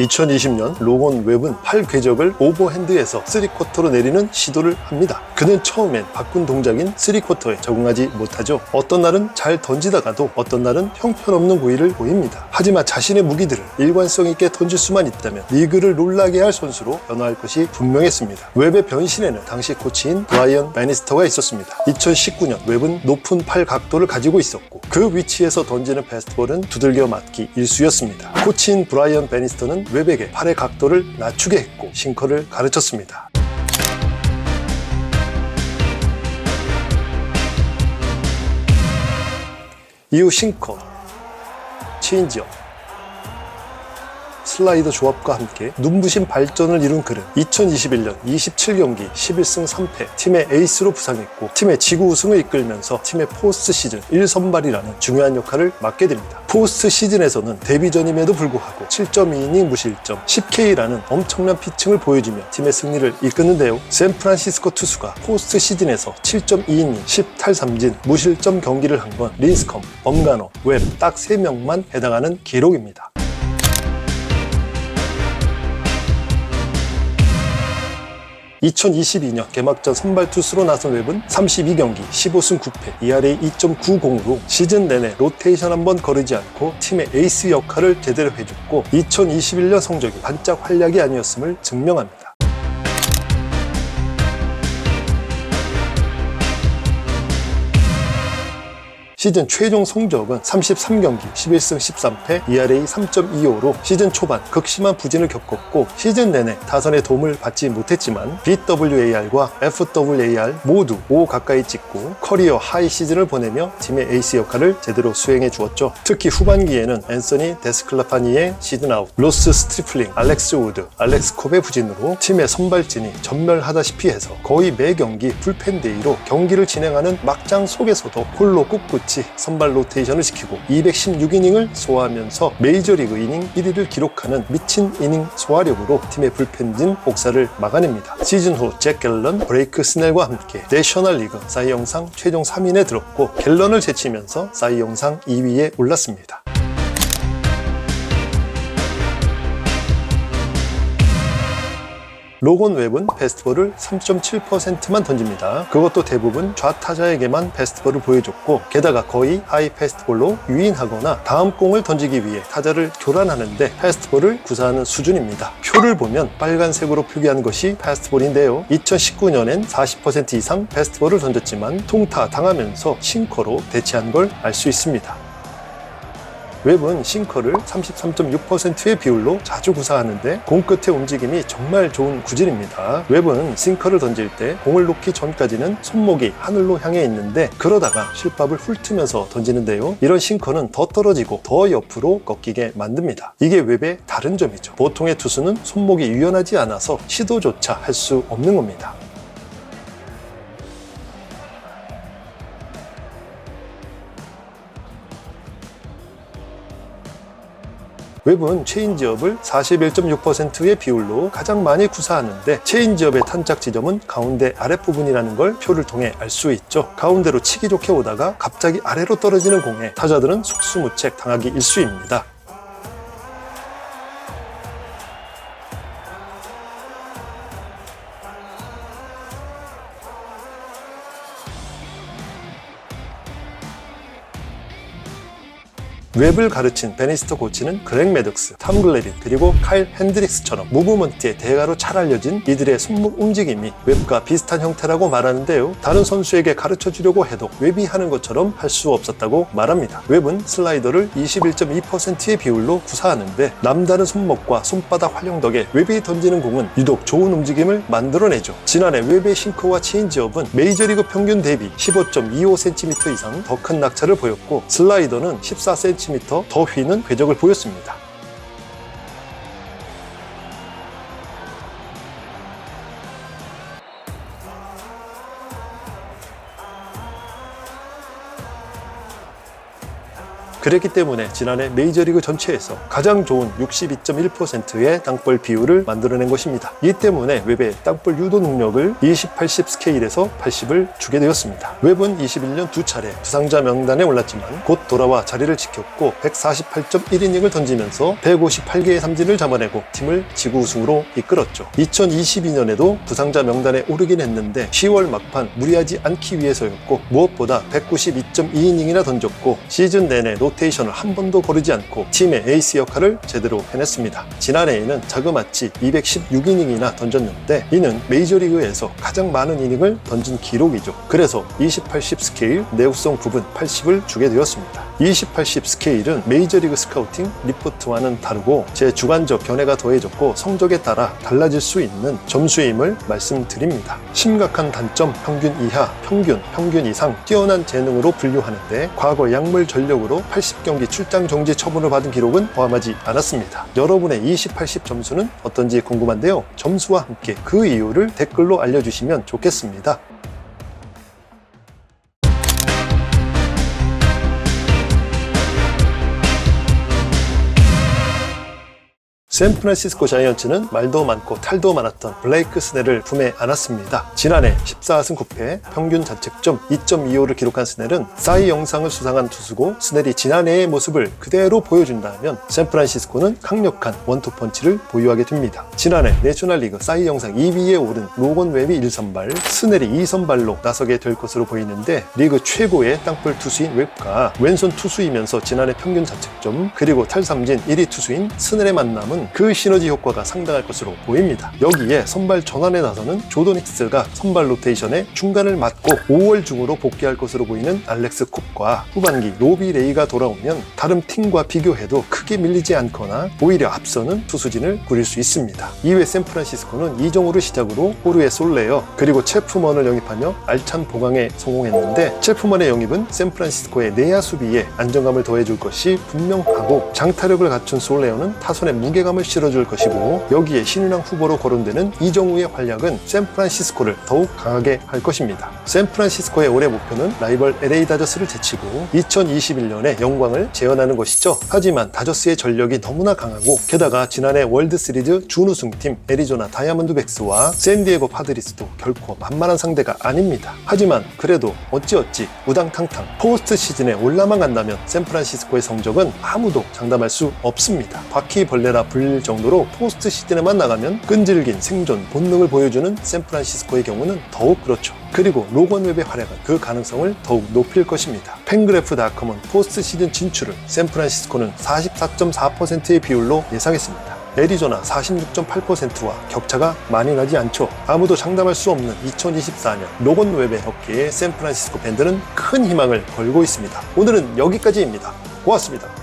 2020년 로건 웹은 팔 궤적을 오버핸드에서 3쿼터로 내리는 시도를 합니다. 그는 처음엔 바꾼 동작인 3쿼터에 적응하지 못하죠. 어떤 날은 잘 던지다가도 어떤 날은 형편없는 구위를 보입니다. 하지만 자신의 무기들을 일관성 있게 던질 수만 있다면 리그를 놀라게 할 선수로 변화할 것이 분명했습니다. 웹의 변신에는 당시 코치인 브라이언 베니스터가 있었습니다. 2019년 웹은 높은 팔 각도를 가지고 있었고 그 위치에서 던지는 패스트볼은 두들겨 맞기 일쑤였습니다. 코치인 브라이언 베니스터는 웹에게 팔의 각도를 낮추게 했고 싱커를 가르쳤습니다. 이후 싱커, 체인지업, 슬라이더 조합과 함께 눈부신 발전을 이룬 그는 2021년 27경기 11승 3패 팀의 에이스로 부상했고 팀의 지구 우승을 이끌면서 팀의 포스트 시즌 1선발이라는 중요한 역할을 맡게 됩니다. 포스트 시즌에서는 데뷔전임에도 불구하고 7.2이닝 무실점 10K라는 엄청난 피칭을 보여주며 팀의 승리를 이끄는데요. 샌프란시스코 투수가 포스트 시즌에서 7.2이닝 10탈3진 무실점 경기를 한 건 린스컴, 범가너, 웹 딱 3명만 해당하는 기록입니다. 2022년 개막전 선발 투수로 나선 웹은 32경기 15승 9패 ERA 2.90으로 시즌 내내 로테이션 한번 거르지 않고 팀의 에이스 역할을 제대로 해줬고 2021년 성적이 반짝 활약이 아니었음을 증명합니다. 시즌 최종 성적은 33경기 11승 13패 ERA 3.25로 시즌 초반 극심한 부진을 겪었고 시즌 내내 타선의 도움을 받지 못했지만 BWAR과 FWAR 모두 5 가까이 찍고 커리어 하이 시즌을 보내며 팀의 에이스 역할을 제대로 수행해 주었죠. 특히 후반기에는 앤서니 데스클라파니의 시즌 아웃, 로스 스트리플링, 알렉스 우드, 알렉스 콥의 부진으로 팀의 선발진이 전멸하다시피 해서 거의 매 경기 불펜 데이로 경기를 진행하는 막장 속에서도 홀로 꿋꿋이 선발 로테이션을 지키고 216이닝을 소화하면서 메이저리그 이닝 1위를 기록하는 미친 이닝 소화력으로 팀의 불펜진 복사를 막아냅니다. 시즌 후 잭 갤런, 브레이크 스넬과 함께 내셔널리그 사이 영상 최종 3인에 들었고 갤런을 제치면서 사이 영상 2위에 올랐습니다. 로건 웹은 패스트볼을 3.7%만 던집니다. 그것도 대부분 좌타자에게만 패스트볼을 보여줬고 게다가 거의 하이 패스트볼로 유인하거나 다음 공을 던지기 위해 타자를 교란하는데 패스트볼을 구사하는 수준입니다. 표를 보면 빨간색으로 표기한 것이 패스트볼인데요. 2019년엔 40% 이상 패스트볼을 던졌지만 통타 당하면서 싱커로 대체한 걸 알 수 있습니다. 웹은 싱커를 33.6%의 비율로 자주 구사하는데 공 끝의 움직임이 정말 좋은 구질입니다. 웹은 싱커를 던질 때 공을 놓기 전까지는 손목이 하늘로 향해 있는데 그러다가 실밥을 훑으면서 던지는데요. 이런 싱커는 더 떨어지고 더 옆으로 꺾이게 만듭니다. 이게 웹의 다른 점이죠. 보통의 투수는 손목이 유연하지 않아서 시도조차 할 수 없는 겁니다. 웹은 체인지업을 41.6%의 비율로 가장 많이 구사하는데 체인지업의 탄착 지점은 가운데 아랫부분이라는 걸 표를 통해 알 수 있죠. 가운데로 치기 좋게 오다가 갑자기 아래로 떨어지는 공에 타자들은 속수무책 당하기 일쑤입니다. 웹을 가르친 베니스터 코치는 그렉 매덕스, 탐 글래린, 그리고 카일 핸드릭스처럼 무브먼트의 대가로 잘 알려진 이들의 손목 움직임이 웹과 비슷한 형태라고 말하는데요. 다른 선수에게 가르쳐 주려고 해도 웹이 하는 것처럼 할 수 없었다고 말합니다. 웹은 슬라이더를 21.2%의 비율로 구사하는데 남다른 손목과 손바닥 활용 덕에 웹이 던지는 공은 유독 좋은 움직임을 만들어내죠. 지난해 웹의 싱커와 체인지업은 메이저리그 평균 대비 15.25cm 이상 더 큰 낙차를 보였고 슬라이더는 14cm 더 휘는 궤적을 보였습니다. 그랬기 때문에 지난해 메이저리그 전체에서 가장 좋은 62.1%의 땅볼 비율을 만들어낸 것입니다. 이 때문에 웹의 땅볼 유도 능력을 20-80 스케일에서 80을 주게 되었습니다. 웹은 21년 2차례 부상자 명단에 올랐지만 곧 돌아와 자리를 지켰고 148.1이닝을 던지면서 158개의 삼진을 잡아내고 팀을 지구 우승으로 이끌었죠. 2022년에도 부상자 명단에 오르긴 했는데 10월 막판 무리하지 않기 위해서였고, 무엇보다 192.2이닝이나 던졌고 시즌 내내 로테이션을 한 번도 거르지 않고 팀의 에이스 역할을 제대로 해냈습니다. 지난해에는 자그마치 216이닝이나 던졌는데 이는 메이저리그에서 가장 많은 이닝을 던진 기록이죠. 그래서 20-80 스케일 내구성 부분 80을 주게 되었습니다. 20-80 스케일은 메이저리그 스카우팅 리포트와는 다르고 제 주관적 견해가 더해졌고 성적에 따라 달라질 수 있는 점수임을 말씀드립니다. 심각한 단점 평균 이하, 평균 이상 뛰어난 재능으로 분류하는데 과거 약물 전력으로 80경기 출장 정지 처분을 받은 기록은 포함하지 않았습니다. 여러분의 20-80 점수는 어떤지 궁금한데요. 점수와 함께 그 이유를 댓글로 알려주시면 좋겠습니다. 샌프란시스코 자이언츠는 말도 많고 탈도 많았던 블레이크 스넬을 품에 안았습니다. 지난해 14승 9패, 평균 자책점 2.25를 기록한 스넬은 싸이 영상을 수상한 투수고, 스넬이 지난해의 모습을 그대로 보여준다면 샌프란시스코는 강력한 원투펀치를 보유하게 됩니다. 지난해 내셔널리그 싸이 영상 2위에 오른 로건 웹이 1선발, 스넬이 2선발로 나서게 될 것으로 보이는데, 리그 최고의 땅볼 투수인 웹과 왼손 투수이면서 지난해 평균 자책점 그리고 탈삼진 1위 투수인 스넬의 만남은 그 시너지 효과가 상당할 것으로 보입니다. 여기에 선발 전환에 나서는 조던 힉스가 선발 로테이션의 중간을 맡고 5월 중으로 복귀할 것으로 보이는 알렉스 콥과 후반기 로비 레이가 돌아오면 다른 팀과 비교해도 크게 밀리지 않거나 오히려 앞서는 투수진을 꾸릴 수 있습니다. 이외 샌프란시스코는 이정우를 시작으로 호르헤 솔레어 그리고 체프먼을 영입하며 알찬 보강에 성공했는데, 체프먼의 영입은 샌프란시스코의 내야 수비에 안정감을 더해줄 것이 분명하고, 장타력을 갖춘 솔레어는 타선의 무게감을 실어줄 것이고, 여기에 신인왕 후보로 거론되는 이정우의 활약은 샌프란시스코를 더욱 강하게 할 것입니다. 샌프란시스코의 올해 목표는 라이벌 LA 다저스를 제치고 2021년의 영광을 재현하는 것이죠. 하지만 다저스의 전력이 너무나 강하고, 게다가 지난해 월드시리즈 준우승팀 애리조나 다이아몬드백스와 샌디에고 파드리스도 결코 만만한 상대가 아닙니다. 하지만 그래도 어찌어찌 우당탕탕 포스트 시즌에 올라만 간다면 샌프란시스코의 성적은 아무도 장담할 수 없습니다. 바퀴벌레라 불릴 정도로 포스트 시즌에만 나가면 끈질긴 생존 본능을 보여주는 샌프란시스코의 경우는 더욱 그렇죠. 그리고 로건 웹의 활약은 그 가능성을 더욱 높일 것입니다. 팬그래프닷컴은 포스트 시즌 진출을 샌프란시스코는 44.4%의 비율로 예상했습니다. 애리조나 46.8%와 격차가 많이 나지 않죠. 아무도 장담할 수 없는 2024년 로건 웹의 어깨에 샌프란시스코 밴드는 큰 희망을 걸고 있습니다. 오늘은 여기까지입니다. 고맙습니다.